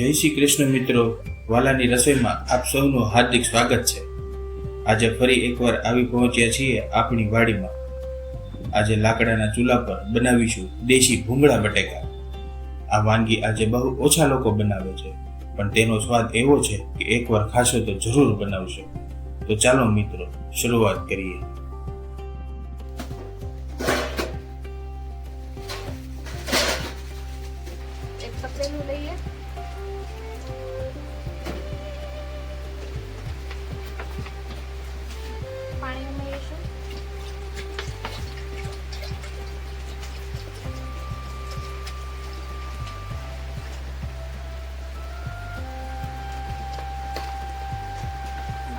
જય શ્રી કૃષ્ણ મિત્રો, વાલાની રસોઈમાં આપ સૌનું હાર્દિક સ્વાગત છે। આજે ફરી એકવાર આવી પહોંચ્યા છીએ આપણી વાડીમાં। આજે લાકડાના ચૂલા પર બનાવીશું દેશી ભૂંગળા બટેકા। આ વાનગી આજે બહુ ઓછા લોકો બનાવે છે, પણ તેનો સ્વાદ એવો છે કે એકવાર ખાશો તો જરૂર બનાવશો। તો ચાલો મિત્રો, શરૂઆત કરીએ। એક તપેલું લઈએ, પાણી ઉમેરીશું,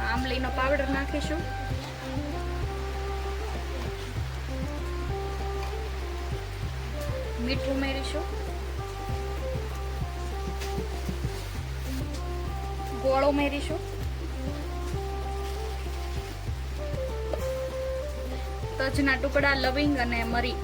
આમલીનો પાવડર નાખીશું, મીઠું ઉમેરીશું, ગોળ ઉમેરીશું, તજના ટુકડા, લવિંગ અને મરી,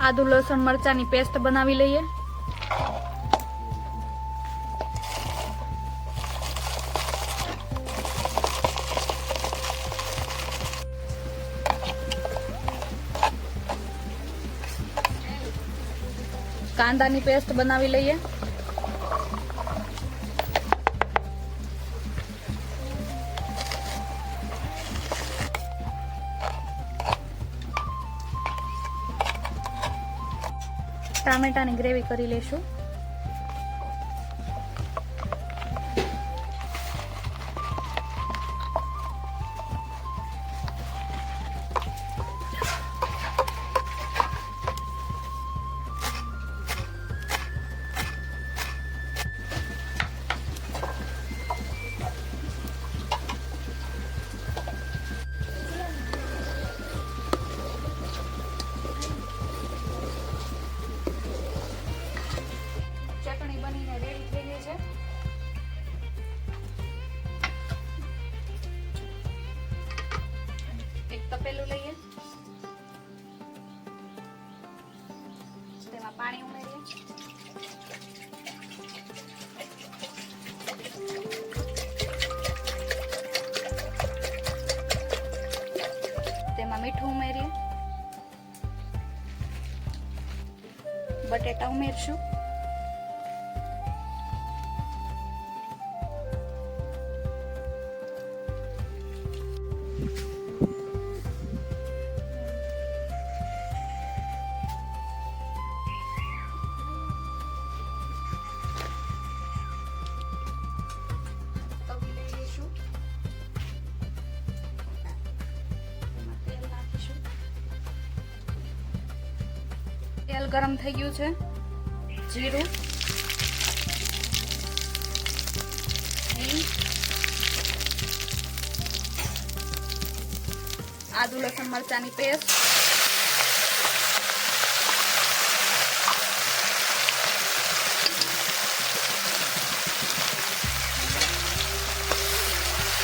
આદુ લસણ મરચાની પેસ્ટ બનાવી લઈએ, કાંદાની પેસ્ટ બનાવી લઈએ, ટામેટાની ગ્રેવી કરી લેશું, ચટણી બનીને રેડી થઈ ગઈ છે। એક તપેલું લઈએ, તેમાં પાણી ઉમેરીએ, તેમાં મીઠું ઉમેરીએ, બટેટા ઉમેરશું, તેલ ગરમ થઈ ગયું છે, જીરું, આદુ લસણ મરચાની પેસ્ટ,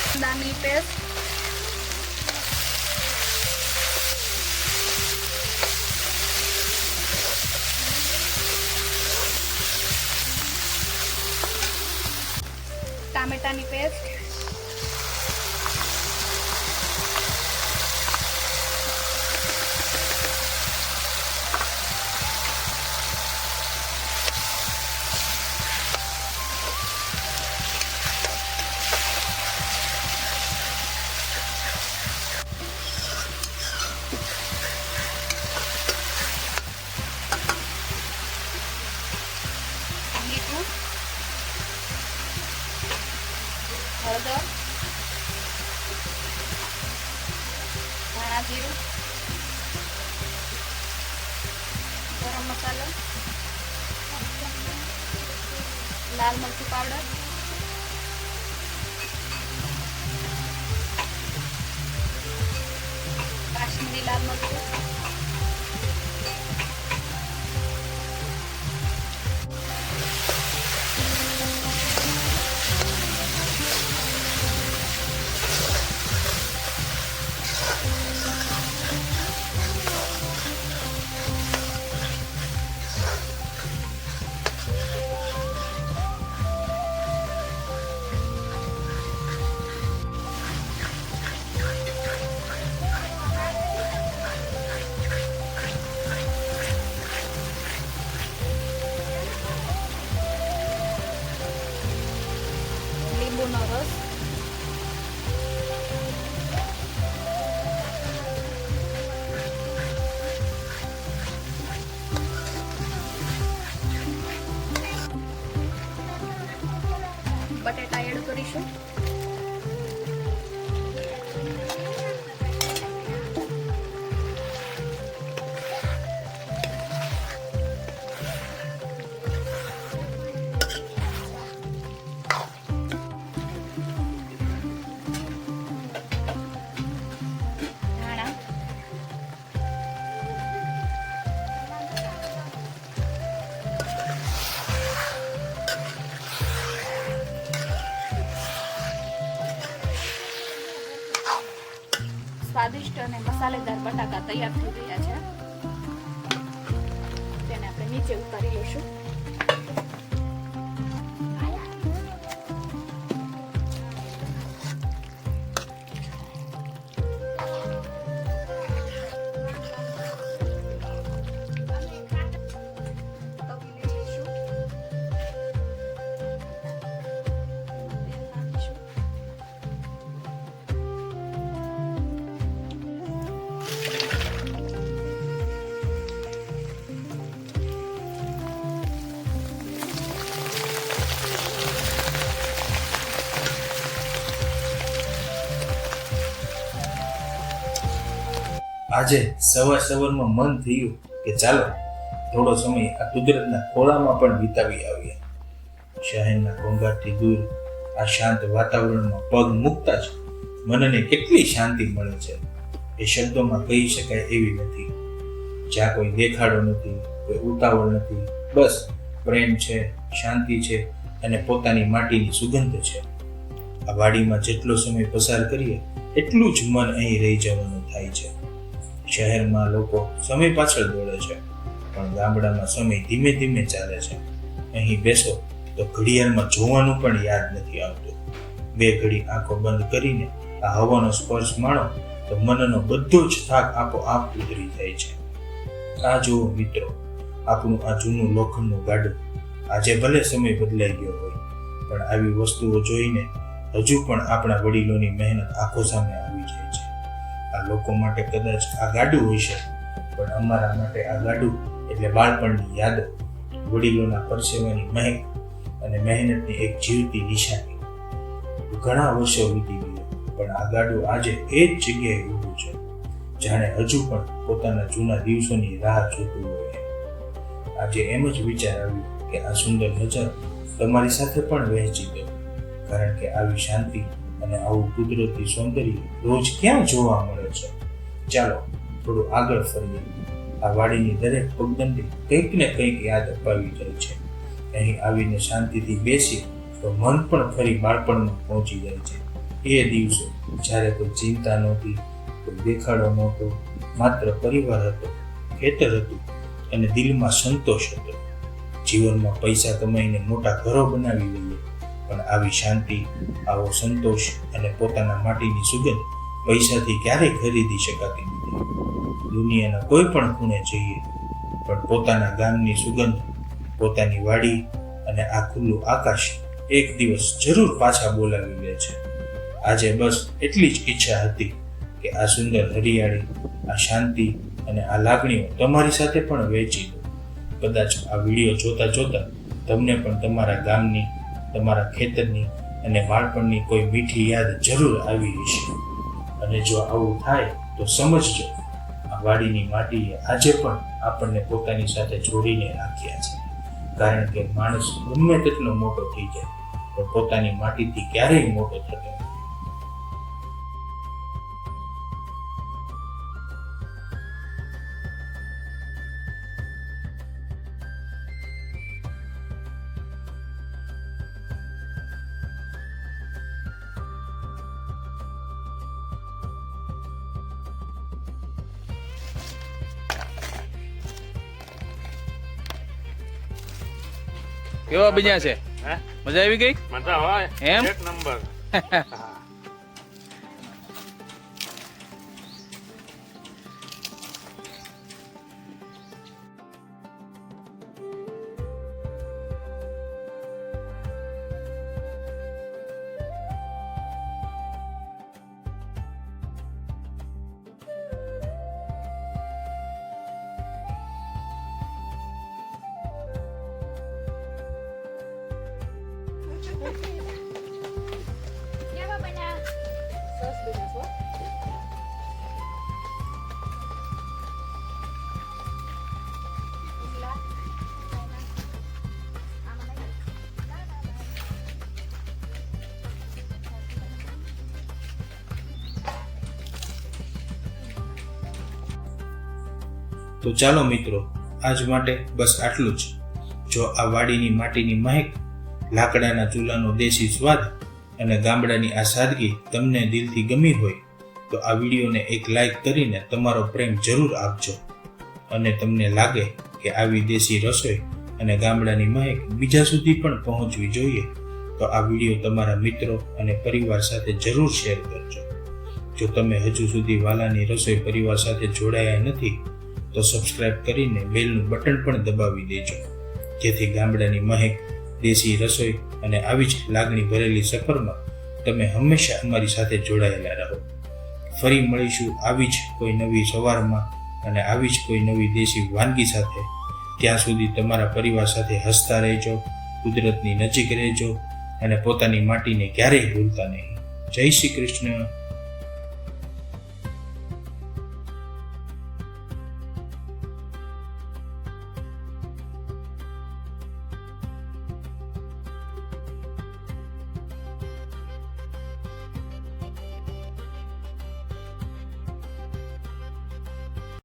કાંદાની પેસ્ટ, ટામેટાની પેસ્ટ, મીઠું, હળદર, ધાણા જીરું, મસાલો, લાલ મરચું પાવડર, કાશ્મીરી લાલ મરચું, લીંબુનો રસ, બટેટા એડ કરીશું, ધાણા, સ્વાદિષ્ટ અને મસાલેદાર બટાકા તૈયાર થઈ ગયા છે. તેને આપણે નીચે ઉતારી લઈશું. આજે સવારમાં મન થયું કે ચાલો થોડો સમય આ કુદરતના ખોળામાં પણ વિતાવી આવીએ. શહેરના ઘોંઘાટથી દૂર આ શાંત વાતાવરણમાં પગ મૂકતા જ મનને કેટલી શાંતિ મળે છે એ શબ્દોમાં કહી શકાય એવી નથી. જ્યાં કોઈ દેખાડો નથી, કોઈ ઉતાવળ નથી, બસ પ્રેમ છે, શાંતિ છે અને પોતાની માટીની સુગંધ છે. આ વાડીમાં જેટલો સમય પસાર કરીએ એટલું જ મન અહીં રહી જવાનું થાય છે. શહેરમાં લોકો સમય પાછળ દોડે છે, પણ ગામડામાં સમય ધીમે ધીમે ચાલે છે. અહીં બેસો તો ઘડિયાળમાં જોવાનું પણ યાદ નથી આવતું. બે ઘડી આંખો બંધ કરીને આ હવાનો સ્પર્શ માણો તો મનનો બધો જ થાક આપોઆપ ઉતરી જાય છે. આ જુઓ મિત્રો, આપણું આ જૂનું લોખંડનું ગાડું. આજે ભલે સમય બદલાઈ ગયો હોય, પણ આવી વસ્તુઓ જોઈને હજુ પણ આપણા વડીલોની મહેનત આંખો સામે આવી જાય છે. આ લોકો માટે કદાચ આ ગાડું હોય છે, પણ અમારા માટે આ ગાડું એટલે બાળપણની યાદો, વડીલોના પરસેવાની મહેક અને મહેનતની એક જીવતી નિશાની. ઘણા વર્ષો વીતી ગયા, પણ આ ગાડું આજે એ જ જગ્યાએ ઊભું છે, જાણે હજુ પણ પોતાના જૂના દિવસોની રાહ જોતું હોય. આજે એમ જ વિચાર આવ્યો કે આ સુંદર નજર તમારી સાથે પણ વહેંચી દો, કારણ કે આવી શાંતિ અને આવું કુદરતી સૌંદર્ય રોજ ક્યાં જોવા મળે છે. ચાલો થોડું આગળ ફરીએ. આ વાડીની દરેક પગદંડી કંઈક ને કંઈક યાદ અપાવી જાય છે. અહીં આવીને શાંતિથી બેસીએ તો મન પણ ફરી બાળપણમાં પહોંચી જાય છે. એ દિવસો જ્યારે કોઈ ચિંતા નહોતી, કોઈ દેખાડો નહોતો, માત્ર પરિવાર હતો, ખેતર હતું અને દિલમાં સંતોષ હતો. જીવનમાં પૈસા કમાઈને મોટા ઘરો બનાવી લઈએ, પણ આવી શાંતિ, આવો સંતોષ અને પોતાના માટીની સુગંધ પૈસાથી ક્યારેય ખરીદી શકાતી નથી. દુનિયાના કોઈ પણ ખૂણે જઈએ, પણ પોતાના ગામની સુગંધ, પોતાની વાડી અને આ ખુલ્લું આકાશ એક દિવસ જરૂર પાછા બોલાવી લે છે. આજે બસ એટલી જ ઈચ્છા હતી કે આ સુંદર હરિયાળી, આ શાંતિ અને આ લાગણીઓ તમારી સાથે પણ વહેંચી દો. કદાચ આ વિડીયો જોતા જોતા તમને પણ તમારા ગામની, તમારા ખેતરની અને બાળપણની કોઈ મીઠી યાદ જરૂર આવી હશે. અને જો આવું થાય તો સમજજો, આ આ વાડીની માટીએ આજે પણ આપણને પોતાની સાથે જોડીને રાખ્યા છે. કારણ કે માણસ ગમે તેટલો મોટો થઈ જાય પણ પોતાની માટીથી ક્યારેય મોટો થતો નથી. કેવા બન્યા છે? હે? મજા આવી ગઈ? મજા હોય એમ? એક નંબર. કેવા બન્યા? સરસ બન્યા છો. તો ચાલો મિત્રો, આજ માટે બસ આટલું જ. જો આ વાડીની માટીની મહેક, લાકડાના ચૂલાનો દેશી સ્વાદ અને ગામડાની આ સાદગી તમને દિલથી ગમી હોય તો આ વિડીયોને એક લાઈક કરીને તમારો પ્રેમ જરૂર આપજો. અને તમને લાગે કે આવી દેશી રસોઈ અને ગામડાની મહેક બીજા સુધી પણ પહોંચવી જોઈએ તો આ વિડીયો તમારા મિત્રો અને પરિવાર સાથે જરૂર શેર કરજો. જો તમે હજુ સુધી વાલાની રસોઈ પરિવાર સાથે જોડાયા નથી તો સબસ્ક્રાઇબ કરીને બેલનું બટન પણ દબાવી દેજો, જેથી ગામડાની મહેક, દેશી રસોઈ અને આવી જ લાગણી ભરેલી સફરમાં તમે હંમેશા અમારી સાથે જોડાયેલા રહો. ફરી મળીશું આવી જ કોઈ નવી સવારમાં અને આવી જ કોઈ નવી દેશી વાનગી સાથે. ત્યાં સુધી તમારા પરિવાર સાથે હસતા રહેજો, કુદરતની નજીક રહેજો અને પોતાની માટીને ક્યારેય ભૂલતા નહીં. જય શ્રી કૃષ્ણ.